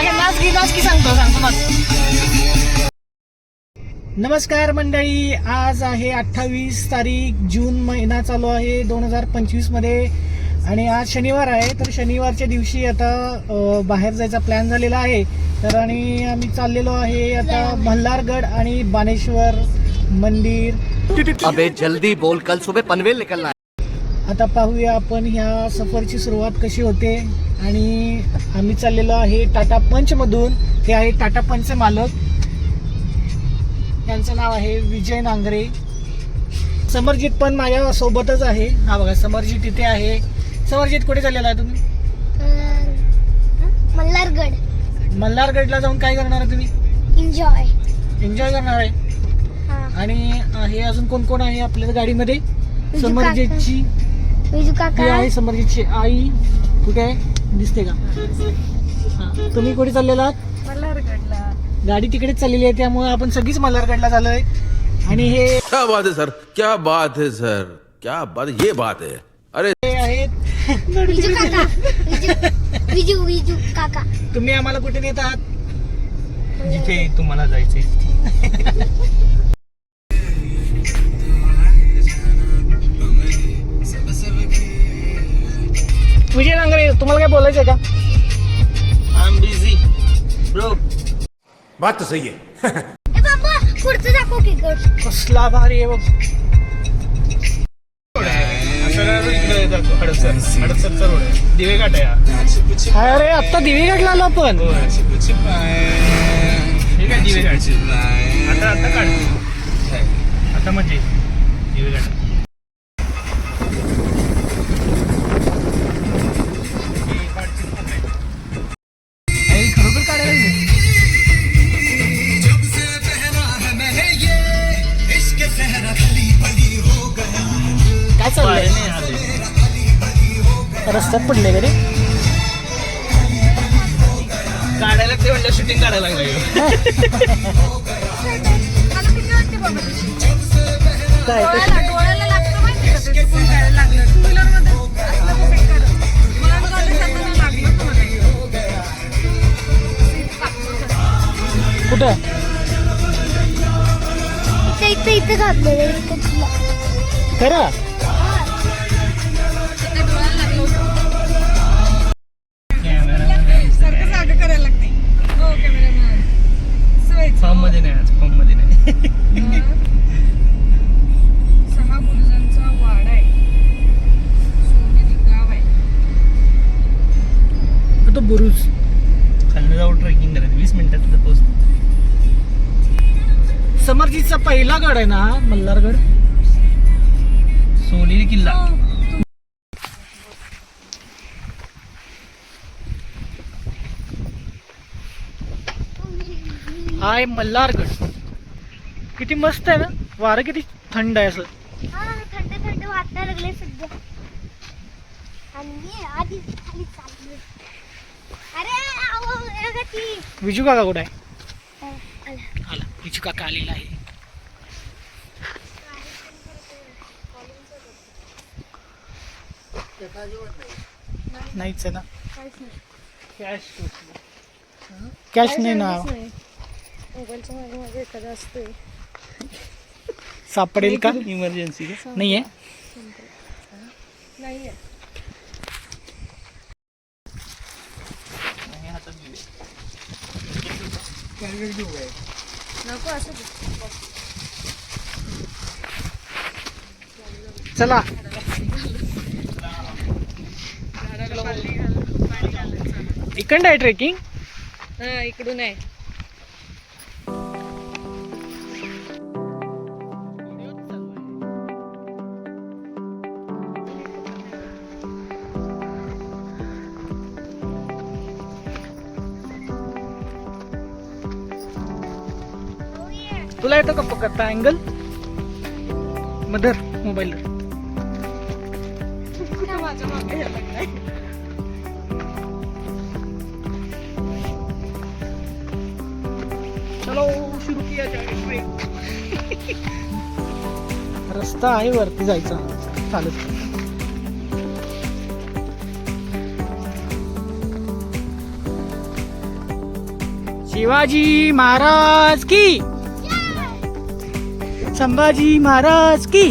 नाच की सांगतो नाच. नमस्कार मंडळी, आज आहे 28 तारीख जून, महिना चालू आहे 2025 मध्ये आणि आज शनिवार आहे. तर शनिवारच्या दिवशी आता बाहेर जायचा प्लॅन झालेला आहे. तर आणि आम्ही चाललेलो आहे आता मल्हारगड आणि बाणेश्वर मंदिर. अबे जल्दी बोल, कल सुबह पनवेल निकलना है. आता पाहूया आपण ह्या सफरची सुरुवात कशी होते. आणि आम्ही चाललेलो आहे टाटा पंच मधून. हे आहे टाटा पंचचे मालक, त्यांचं नाव आहे विजय नांगरे. समरजित पण माझ्या सोबतच आहे. हा बघा समरजित इथे आहे. समरजित कुठे चाललेला आहे तुम्ही? मल्हारगड. मल्हारगडला जाऊन काय करणार आहे तुम्ही? एन्जॉय करणार आहे. आणि हे अजून कोण कोण आहे आपल्या गाडीमध्ये? समरजितची विजू काका आहे, समरजितची आई कुठे आहे दिसते का? हा, तुम्ही कुठे चाललेला आहात? मल्हारगडला. गाडी तिकडेच चाललेली आहे, त्यामुळे आपण सगळीच मल्हारगडला चाललोय. आणि हे क्या बात है सर, क्या बात है सर, क्या बात, ये बात है. अरे आहेत विजू काका. विजू काका. तुम्ही आम्हाला कुठे नेत आहात? जिथे तुम्हाला जायचंय. विजय नांगरे, तुम्हाला काय बोलायचंय का? I am busy bro. बात तो सही है. ए बाबा, पुढचं दाखव की गड. कसला भारी आहे बघ. इकडे जातो हडपसरचा रोड आहे, दिवेघाट आहे. अरे आता दिवेघाटला आलो आपण. ठीक आहे दिवेघाट. आता काढतो आता म्हणजे दिवेघाट. खरोखर काढायला काय चाललंय? रस्त्यात पडले का रे? काढायला ते म्हणलं शूटिंग काढायला लागलं. काय डोळ्याला लागतं माहिती का ते चुकून काय लागलं. टू व्हीलर मध्ये असलं कुठे करत मला वाटलं शांतता लागलं तुम्हाला. कुठं? इथे घातलेलं खरं? सारखं जागा करायला लागते. हो कॅमेरामॅन. फॉर्म मध्ये नाही, आज फॉर्म मध्ये नाही. 6 बुरुजांचा वाडा आहे. सोनेरी गाव आहे. तो बुरुज. खाल्लं जाऊ ट्रेकिंग करायचं 20 मिनिटात तिथं पोहोचतो. समरजीतचा पहिला गड आहे ना हा मल्हारगड. सोनेरी किल्ला. हा आहे मल्हारगड. किती मस्त आहे ना, वारं किती थंड आहे असं. हा, थंड थंड वाटायला लागले सध्या. आणि मी आधी खाली चाललोय. अरे आहो अगं ती विजू काका कुठे आहे? आला. आला विजू काका आलेला आहे. नाहीच आहे ना, कॅश नाही ना. मोबाईलच्या मागे माझं एखादा असतोय. सापडेल का? इमर्जन्सी नाहीये. नाहीये. नको असं चला इकडं आहे ट्रेकिंग. हा इकडून आहे. तुला येतो का पकडता अँगल? Mother mobile. माझ्या मागे यायला लागलाय. चलो सुरू किया जाए. रस्ता आहे वरती जायचा चालत. शिवाजी महाराज की, संभाजी महाराज की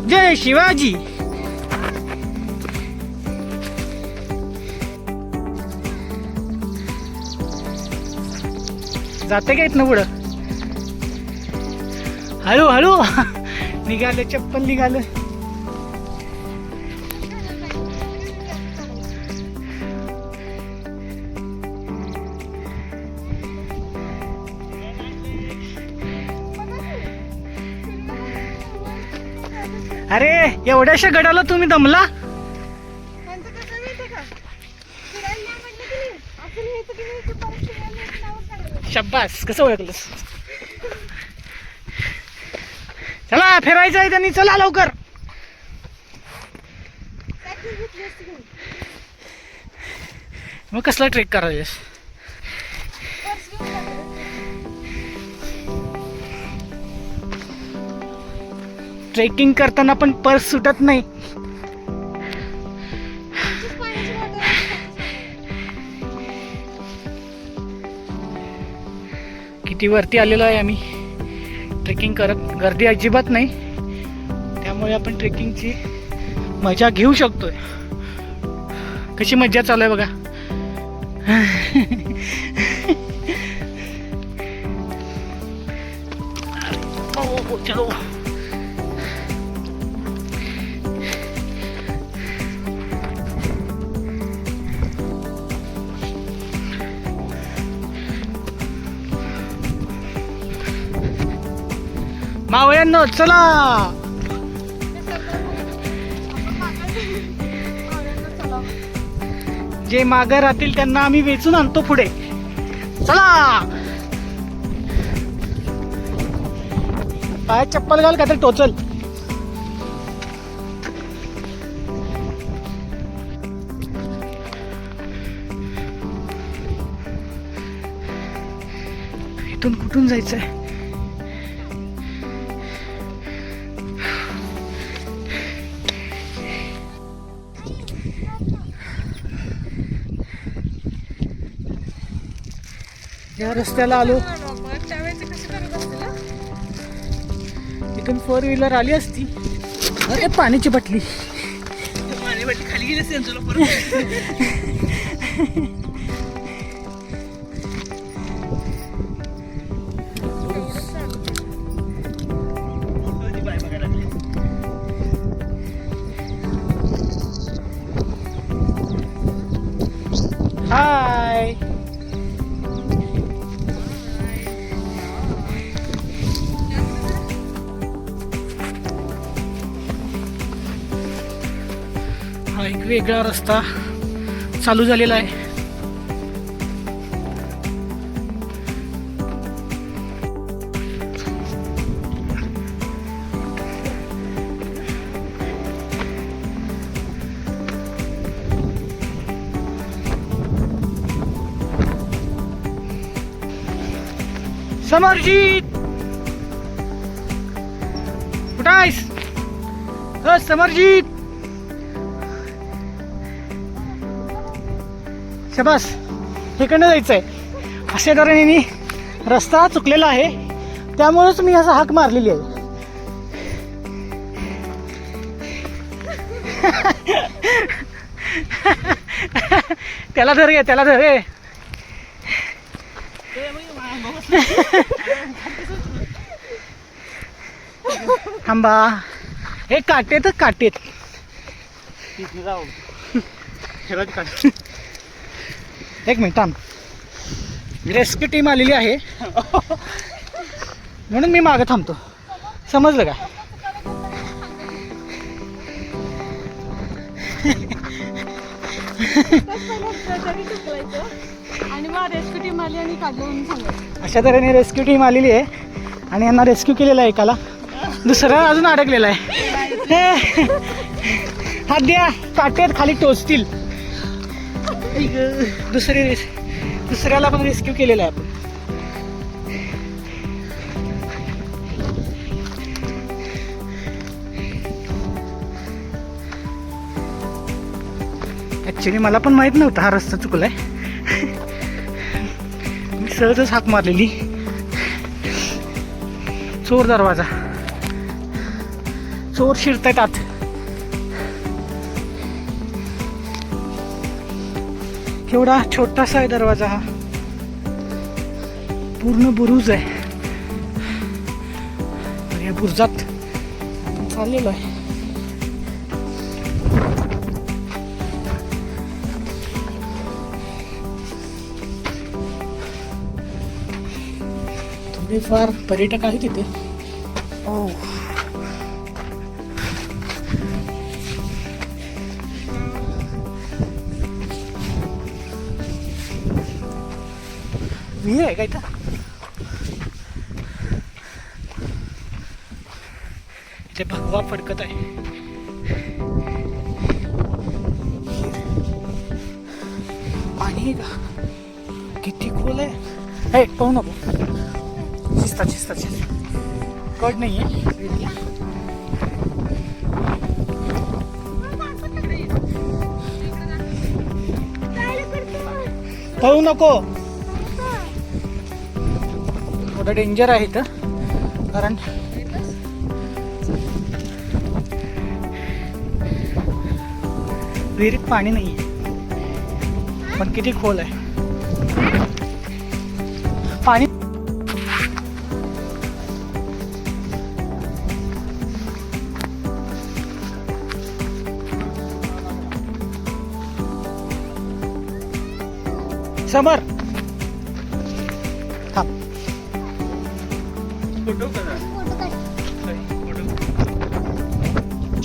जय. शिवाजी. जाते का इथनं पुढं? हळू हळू निघालं, चप्पल निघालं. अरे एवढ्याशा गडाला तुम्ही दमला? त्यांचं कसं माहितीये का, फिरायला नाही म्हटलं की नाही, आपण यायचं की नाही, ते परत फिरायला नाही नावं काढलं. शब्बास. कसं ओळखलंस? चला फिरायचं आहे त्यांनी, चला लवकर. सायकल घेतली असती की नाही, मग कसला ट्रेक करायलास? पर्स घेऊन जातो. ट्रेकिंग करताना पण पर्स सुटत नाही. त्यांचीच पाण्याची बॉटल किती वरती आलेलो आहे आम्ही ट्रेकिंग करत. गर्दी अजिबात नाही, त्यामुळे आपण ट्रेकिंगची मजा घेऊ शकतोय. कशी मजा चालू आहे बघा. ओ, चलो. मावळ्यांनो चला. जे मागे राहतील त्यांना आम्ही वेचून आणतो पुढे. चला. पायात चप्पल घाल का तर टोचल. इथून कुठून जायचंय? या रस्त्याला आलो. इथून 4 व्हीलर आली असती. अरे पाण्याची बाटली. पाणी वाटी खाली गेली असते यांचं परत. बाय बघायला लागली. हाय. हा एक वेगळा रस्ता चालू झालेला आहे. समरजीत कुठं आहेस? समरजीत. शबास. इकडनं जायचंय. अशा तऱ्हेने रस्ता चुकलेला आहे, त्यामुळेच मी असा हाक मारलेली आहे. त्याला धर घे, त्याला धर. थांबा. हे काटेत काटेत. एक मिनिट थांब. रेस्क्यू टीम आलेली आहे म्हणून मी मागं थांबतो. समजलं का? आणि मग रेस्क्यू टीम आली आणि काढलं म्हणून सांगायचं. अशा तऱ्हेने रेस्क्यू टीम आलेली आहे आणि यांना रेस्क्यू केलेला आहे. एकाला, दुसरा अजून अडकलेला आहे. हात द्या. काटेत खाली टोचतील. दुसऱ्याला पण रेस्क्यू केलेला आहे आपण. ऍक्च्युली मला पण माहित नव्हता हा रस्ता चुकलाय. सहजच हाक मारलेली. चोर दरवाजा, चोर शिरतायत आत. केवढा छोटासा आहे दरवाजा हा, पूर्ण बुरुज आहे. तर या बुरुजात चाललेलो आहे. थोडेफार पर्यटक आहेत तिथे. ओ विहीर आहे का इथं? इथे भगवा फडकत आहे. पाणी आहे का? किती खोल आहे. हे पाहू नको, शिस्ता शिस्ता शिस्ता. कट नाही आहे. पाहू नको, थोडं डेंजर आहे इथं. कारण विहिरीत पाणी नाही आहे, पण किती खोल आहे पाणी. समर थांब. फोटो करा. फोटो काढ.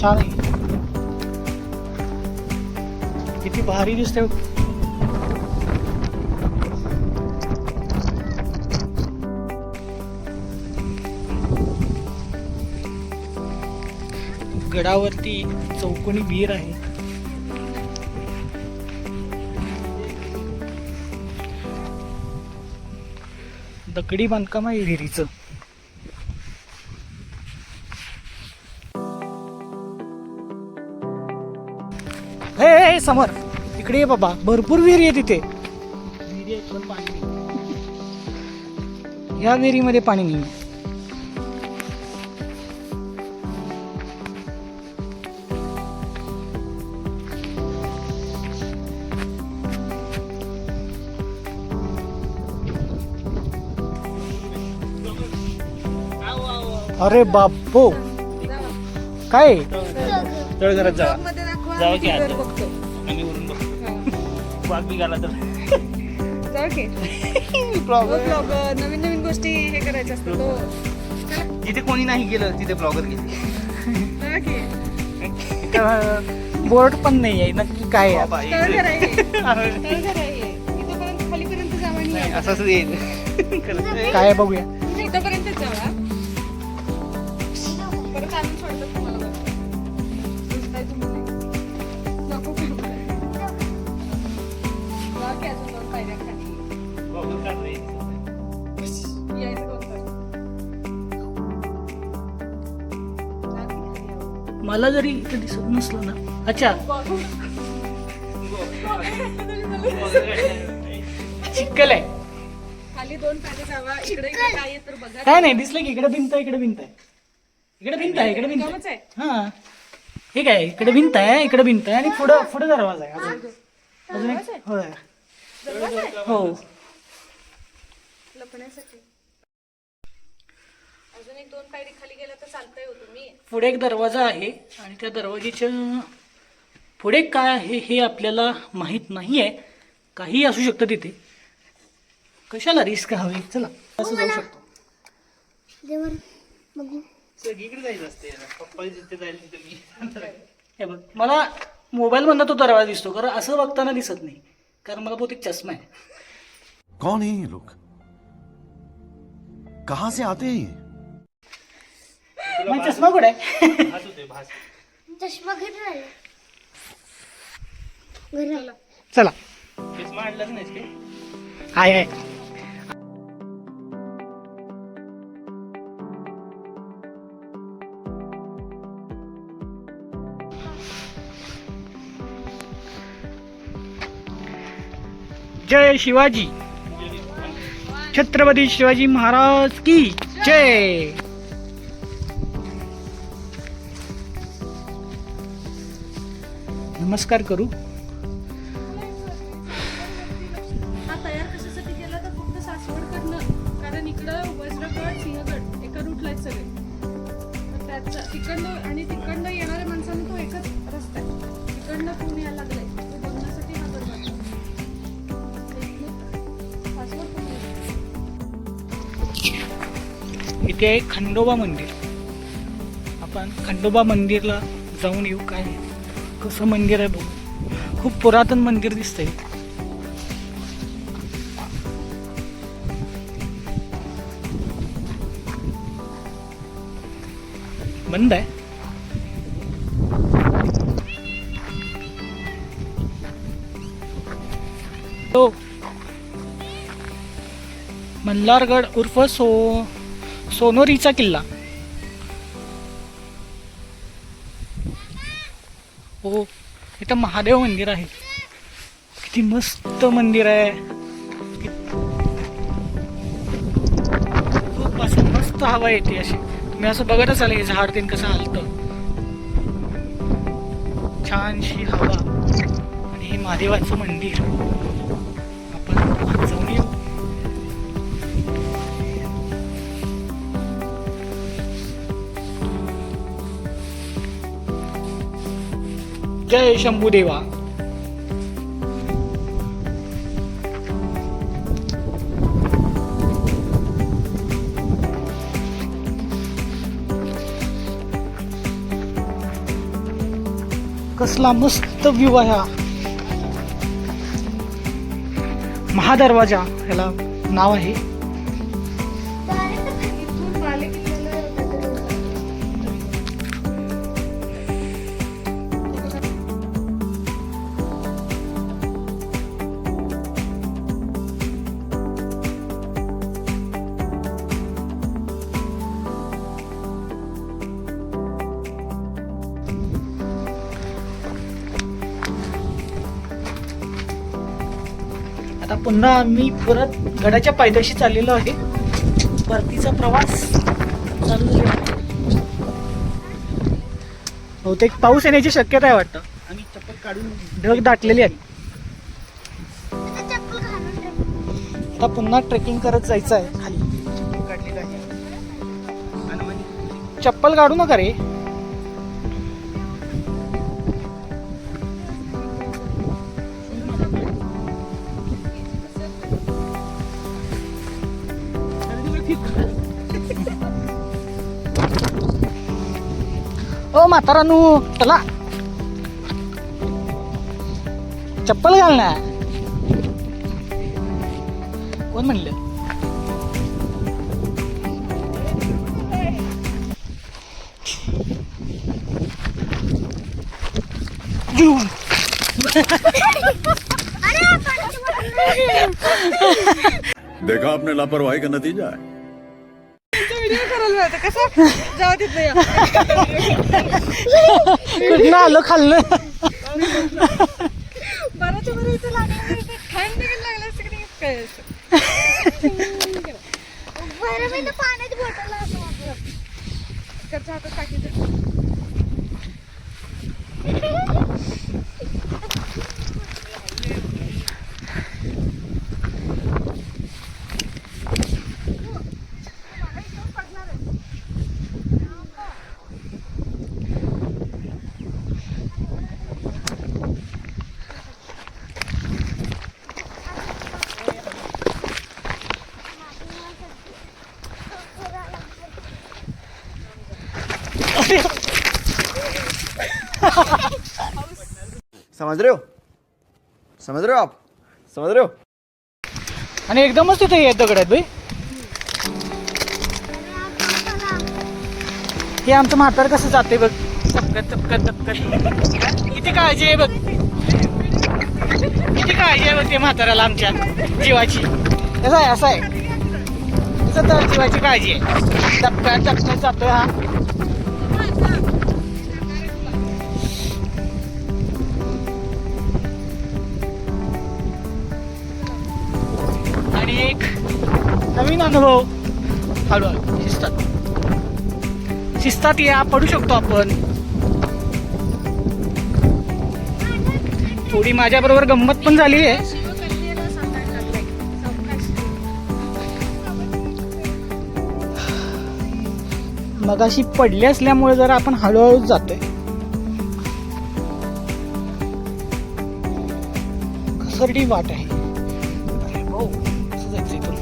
छान आहे, किती भारी दिसते. गडावरती चौकोनी विहीर आहे. दगडी बांधकाम आहे विहिरीचं. हे समोर इकडे ये बाबा, भरपूर विहिरी आहे तिथे. विहिरी आहे पण पाणी नाही. या विहिरीमध्ये पाणी नाही. अरे बापो, काय तळ घरात जावा, जावा की आता आम्ही वरून बघतो. वाघ निघाला तर नवीन नवीन गोष्टी हे करायच्या असतात. जिथे कोणी नाही गेलं तिथे ब्लॉगर गेले. बोर्ड पण नाही आहे नक्की काय आहे. बाबा, तळघर आहे इथे- तळघर आहे. इथपर्यंत खालीपर्यंत जावा नाही, नाही. असंच येईल. काय आहे बघूया. इथपर्यंतच जावा, परत आणून सोडतात तुम्हाला बघा. दिसताय तुम्हाला. नको करू मला. जा की अजून 2 पायऱ्या खाली. ब्लॉगर काढ रे. यायचं कोणतं? जा की खाली यावं. मला जरी इथे दिसत नसलं ना. अच्छा, चिखल आहे. खाली 2 पायऱ्या जावा. इकडे इकडे काय आहे तर बघा. काय नाही दिसलं की इकडे भिंत आहे, इकडे भिंत आहे, इकडे भिंत आहे, इकडे भिंत कामच आहे. आहे. हा ठीक आहे, इकडे भिंत आहे, इकडे भिंत आहे आणि पुढं पुढे दरवाजा आहे. अजून एक होय. हो लपण्यासाठी. अजून एक 2 पायरी खाली गेला तर चालतंय हो तुम्ही. पुढे एक दरवाजा आहे आणि त्या दरवाजाच्या पुढे काय आहे हे आपल्याला माहित नाही आहे. काही असू शकतं तिथे. कशाला रिस्क हवी. चला असं जाऊ शकतो. देवर बघू. सगळीकडे जायचं असते. पप्पा जिथे जाईल तिथे मी. हे बघ, मला मोबाईल मधनं तो दरवाजा दिसतो, कारण असं बघताना दिसत नाही, कारण मला बहुतेक चष्मा आहे. कौन है ये लोग? कहां से आते हैं ये? मग चष्मा कुठे आहे? भास होते भास. चष्मा घरी राहिला. घरी चला चष्मा आणलाच नाहीस काय? आहे. जय शिवाजी. छत्रपती शिवाजी महाराज की जय. नमस्कार करू. हा तयार कशासाठी केला तर फक्त सासवडकडनं, कारण इकडं वज्रगड सिंहगड एका रूटला आहेत सगळे. तर त्याचा तिकडनं आणि तिकडनं येणाऱ्या माणसांना तो एकच रस्ता आहे. तिकडनं कोण यायला लागलाय ते बघण्यासाठी हा गड वाटतो. सासवड पण आहे. इथे आहे खंडोबा मंदिर. आपण खंडोबा मंदिरला जाऊन येऊ. काय कसं मंदिर आहे बघू. खूप पुरातन मंदिर दिसतंय. बंद आहे. तो मल्हारगड उर्फ सोनोरीचा किल्ला. हो, इथं महादेव मंदिर आहे. किती मस्त मंदिर आहे. खूप असं मस्त हवा येते अशी. मी असं बघतच आलं हे झाड ते कसं हलतं. छानशी हवा आणि हे महादेवाचं मंदिर. आपण आत जाऊन येऊ. जय शंभूदेवा. कसला मस्त व्ह्यू आहे हा. महादरवाजा ह्याला नाव आहे. इथून बाले किल्ल्याला आता पुन्हा आम्ही परत गडाच्या पायथ्याशी चाललेलो आहे. परतीचा प्रवास चालू झाला. बहुतेक पाऊस येण्याची शक्यता आहे वाटतं. आणि चप्पल काढून ढग दाटलेली आहे. आता चप्पल घालून ठेव. आता पुन्हा ट्रेकिंग करत जायचं आहे खाली. चप्पल काढू नका रे. ओ म्हातारानू चला. चप्पल घाल ना. कोण म्हणलं? घेऊन देखा आपने लापरवाही का नतीजा है. व्हिडिओ करायला होतं कसं जाऊ देत नाही. कुठलं आलं खाल्लं. बराच्या बरं इथं लागलं थंड लागलं असं की काय असं. बरं मी तर पाण्याची बॉटल असं वापरत. इकडच्या हातात टाकीचं. समझ रहे हो, समझ रहे हो आप, समझ रहे हो. आणि एकदमच तिथे येत दगड आहेत भाई. हे आमचं म्हातार कसं जाते बघ. चपकत चपकत चपकत. किती काळजी आहे बघ. किती काळजी आहे बघ ते म्हाताराला आमच्या जीवाची. कसं आहे असं आहे. कसं तर जीवाची काळजी आहे. चपकत चपकत जातोय हा. आणि एक नवीन अनुभव. हळूहळू शिस्तात या, पडू शकतो आपण. थोडी माझ्या बरोबर गंमत पण झाली आहे. शिवकन्येला सांगायला लागलाय. सावकाश. मगाशी पडले असल्यामुळे जरा आपण हळूहळू जातोय. घसरडी वाट आहे. अरे भाऊ, कसं जायचं इथून?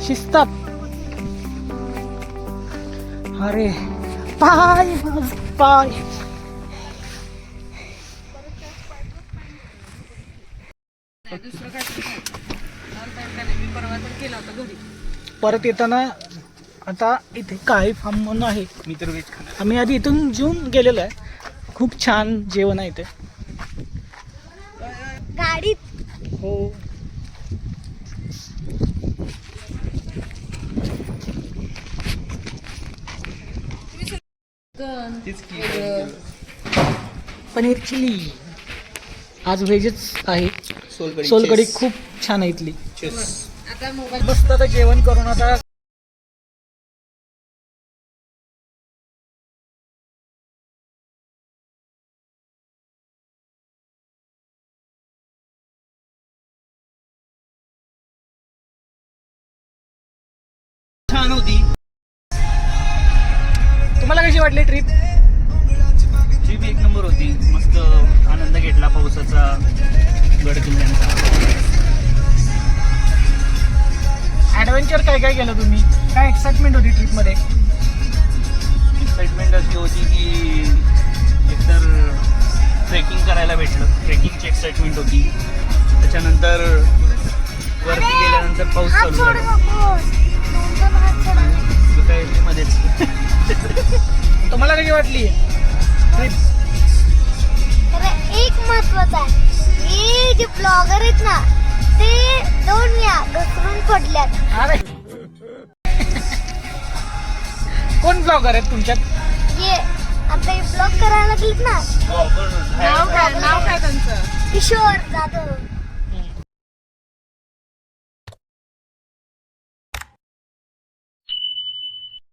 शिस्तात. अरे पाय पाय. दुसरं काय मी परवा तर केला होता घरी. परत येताना आता इथे काळी फार्म म्हणून आहे. मी तर व्हेज खाणार. आम्ही आधी इथून जेवून गेलेलो आहे. खूप छान जेवण आहे इथे. गाडीत हो. पनीर चिली आज व्हेजच आहे. सोलकढी खूप छान आहे इथली. आता मोबाईल मस्त आता जेवण करून आता छान होती. तुम्हाला कशी वाटली ट्रिप? ट्रिप एक नंबर होती. मस्त आनंद घेतला पावसाचा, गड किल्ल्यांचा. ॲडव्हेंचर काय काय केलं तुम्ही? काय एक्साइटमेंट होती ट्रिपमध्ये? एक्साइटमेंट अशी होती की एकतर ट्रेकिंग करायला भेटलं. ट्रेकिंगची एक्साइटमेंट होती. त्याच्यानंतर वरती गेल्यानंतर पाऊस हात चालू सोडू झाला. नकोस. दोन हात सोडू नकोस. तो काय ते मध्येच. तुम्हाला कशी वाटली ट्रिप? तर एक महत्वाचं आहे, हे जे ब्लॉगर आहेत ना ते 2 वेळा घसरून पडल्यात. अरे कोण ब्लॉगर आहेत तुमच्यात? हे आता हे ब्लॉग करायला लागलेत ना, नाव काय त्यांचं? किशोर जाधव.